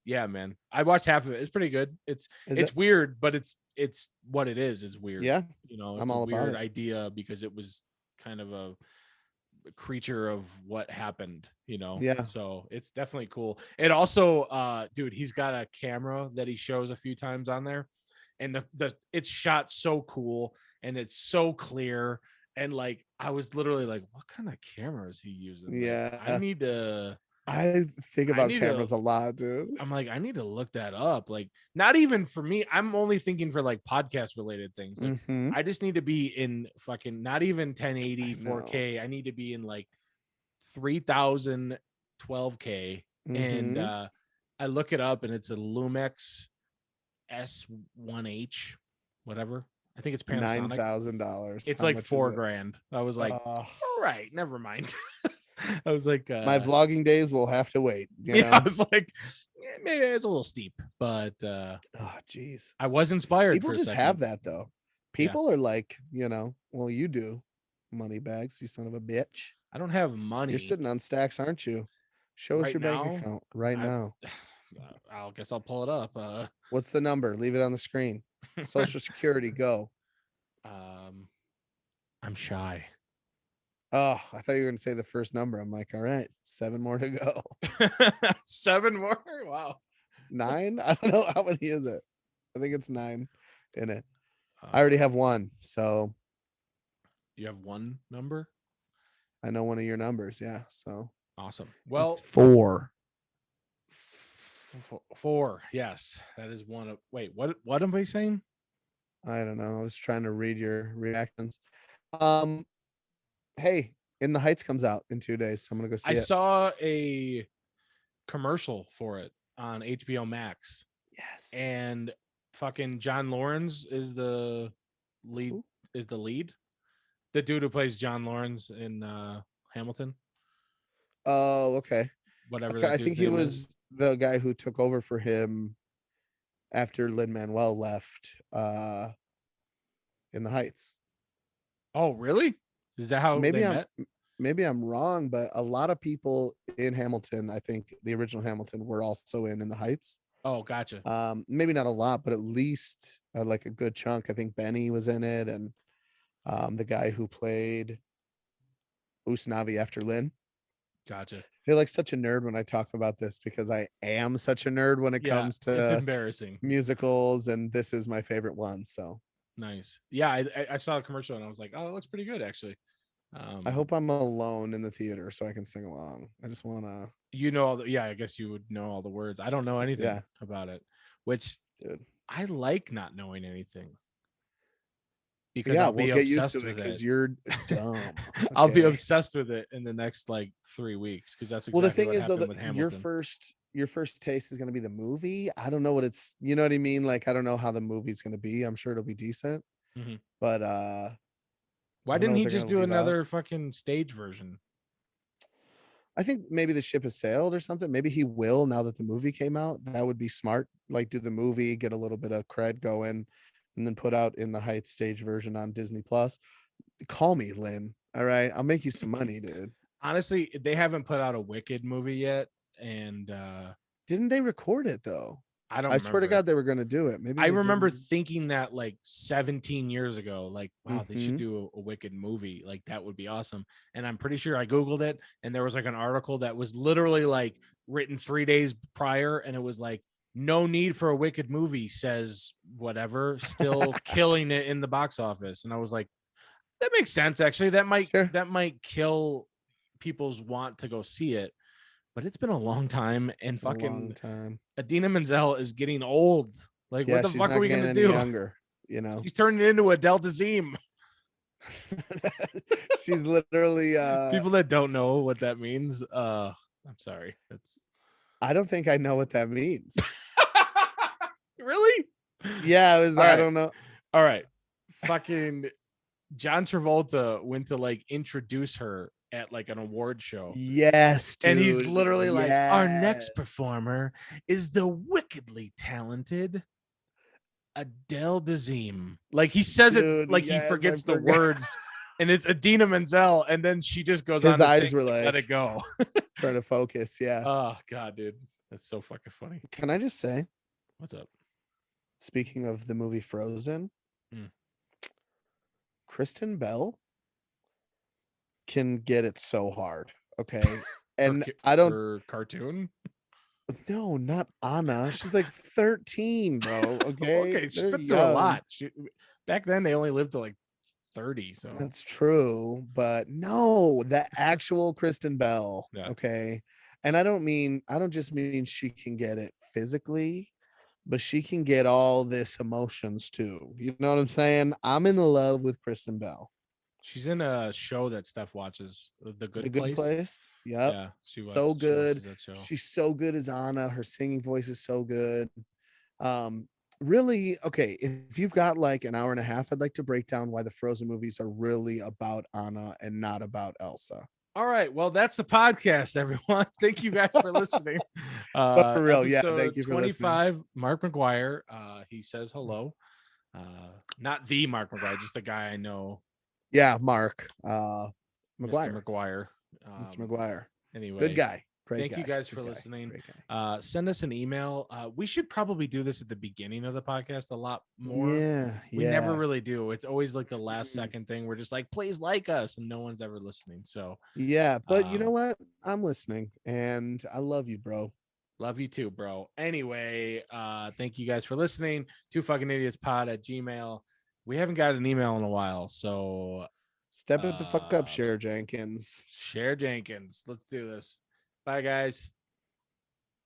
Yeah, man, I watched half of it. It's pretty good. It's weird, but it's what it is. It's weird. Yeah, it's I'm all a about weird it. idea because it was kind of a creature of what happened. Yeah. So it's definitely cool. And also, dude, he's got a camera that he shows a few times on there, and the it's shot so cool and it's so clear. And like, I was literally like, what kind of camera is he using? Yeah. Like, I think about cameras a lot, dude. I'm like, I need to look that up. Like, not even for me. I'm only thinking for like podcast related things. Like, I just need to be in fucking not even 1080 4K. I need to be in like 3000 12K. And I look it up and it's a Lumix S1H, whatever. I think it's Panasonic. $9,000. It's like $4,000. I was like, all right, never mind. I was like, my vlogging days will have to wait. You know? I was like, maybe it's a little steep, but oh geez, I was inspired. People just have that though. People are like, well, you do, money bags, you son of a bitch. I don't have money. You're sitting on stacks, aren't you? Show us your bank account right now. I guess I'll pull it up. What's the number? Leave it on the screen. Social Security, go. I'm shy. Oh, I thought you were gonna say the first number. I'm like, all right, 7 more to go. 7 more? Wow. 9? I don't know. How many is it? I think it's 9 in it. I already have one. So you have one number? I know one of your numbers. Yeah. So awesome. Well, it's 4. 4. Yes. That is one of, wait, what am I saying? I don't know. I was trying to read your reactions. Hey, In the Heights comes out in 2 days. So I'm gonna go see it. I saw a commercial for it on HBO Max. Yes. And fucking John Lawrence is the lead. Who? Is the lead. The dude who plays John Lawrence in Hamilton. Oh, okay. Whatever. Okay, I think he was the guy who took over for him after Lin-Manuel left In the Heights. Oh, really? Is that how they met? Maybe I'm wrong, but a lot of people in Hamilton, I think the original Hamilton, were also in the Heights. Oh, gotcha. Maybe not a lot, but at least like a good chunk. I think Benny was in it, and the guy who played Usnavi after Lynn. Gotcha. I feel like such a nerd when I talk about this because I am such a nerd when it comes to it's embarrassing musicals, and this is my favorite one. So nice. Yeah, I saw a commercial and I was like, oh, it looks pretty good actually. I hope I'm alone in the theater so I can sing along. I just want to. I guess you would know all the words. I don't know anything about it, which dude, I like not knowing anything. Because yeah, I'll be we'll get used obsessed to it with because you're dumb. Okay. I'll be obsessed with it in the next like 3 weeks because that's exactly well. The thing what is, though, happened with that Hamilton. your first taste is going to be the movie. I don't know what it's. You know what I mean? Like I don't know how the movie's going to be. I'm sure it'll be decent, but why didn't he just do another fucking stage version? I think maybe the ship has sailed or something. Maybe he will now that the movie came out. That would be smart. Like do the movie, get a little bit of cred going, and then put out In the Heights stage version on Disney Plus. Call me, Lynn. All right, I'll make you some money, dude. Honestly, they haven't put out a Wicked movie yet, and didn't they record it though? I don't I swear to remember. God they were gonna do it. Maybe I they remember didn't. thinking that like 17 years ago, like, wow, they should Mhm. do a Wicked movie. Like that would be awesome. And I'm pretty sure I Googled it and there was like an article that was literally like written 3 days prior. And it was like, no need for a Wicked movie, says whatever, still killing it in the box office. And I was like, that makes sense. Actually, Sure. that might kill people's want to go see it. But it's been a long time, and A long fucking time. Adina Menzel is getting old. Like, what Yeah, the she's fuck are not we getting gonna any do? younger, you know. She's turning into Adele Dazeem. She's literally People that don't know what that means, I'm sorry. That's I don't think I know what that means. really? Yeah, it was All I right. don't know. All right. Fucking John Travolta went to like introduce her at like an award show. Yes, dude. And he's literally like, our next Yes. performer is the wickedly talented Adele Dazeem. Like he says Dude, it's like he yes, I forgets the forgot. words, and it's Adina Menzel, and then she just goes His on to eyes sing were like, "Let like It Go." trying to focus. Yeah. Oh god, dude, that's so fucking funny. Can I just say, What's up? speaking of the movie Frozen, Mm. Kristen Bell can get it so hard. Okay. And I don't For cartoon. no, not Anna. She's like 13, bro. Okay. Okay, she's They're been through a young. lot. Back then they only lived to like 30. So That's true, but no, the actual Kristen Bell. yeah, Okay. And I don't just mean she can get it physically, but she can get all this emotions too. You know what I'm saying? I'm in love with Kristen Bell. she's in a show that Steph watches, The The Good Good Place. Place. Yep. Yeah, she So she watches good. that show. She's so good as Anna. Her singing voice is so good. Um, really, okay, if you've got like an hour and a half, I'd like to break down why the Frozen movies are really about Anna and not about Elsa. All right. Well, that's the podcast, everyone. Thank you guys for listening. But for real, yeah, Episode thank you for listening. 25, Mark McGuire. He says hello. Not the Mark McGuire, just the guy I know, Yeah, Mark Mr. McGuire. McGuire. Mr. McGuire. Anyway, Good guy. Great thank guy. you guys Good for guy. listening. Great guy. Send us an email. We should probably do this at the beginning of the podcast a lot more. Yeah. We never Yeah. really do. It's always like the last second thing. We're just like, please like us, and no one's ever listening. So Yeah, but you know what? I'm listening and I love you, bro. love you too, bro. Anyway, thank you guys for listening. Two fucking idiots pod at Gmail. We haven't got an email in a while, so Step it the fuck up, Cher Jenkins. Cher Jenkins. Let's do this. Bye, guys.